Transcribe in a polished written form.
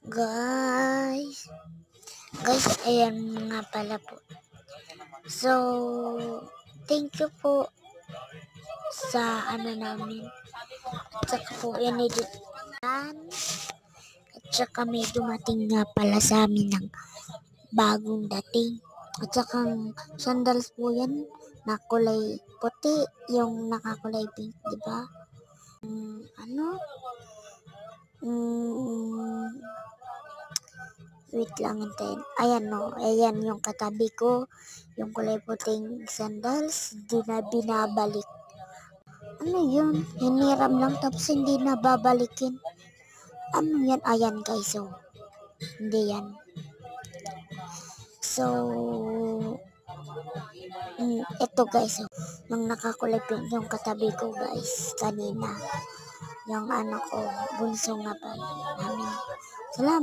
Guys, ayan nga pala po. So, thank you po sa namin. At saka po in-edit yan. At saka may dumating nga pala sa amin ng bagong dating. At saka sandals po yan na kulay puti, yung nakakulay pink, di ba? Wait lang, hintayin. Ayan no, ayan yung katabi ko, yung kulay puting sandals, hindi na binabalik. Ano yun? Hiniram lang tapos hindi na babalikin. Ano yan? Ayan guys, so hindi yan. So, ito guys, so, yung nakakulay pink yung katabi ko guys, kanina. Yung ko, bunso nga pa namin. Salamat.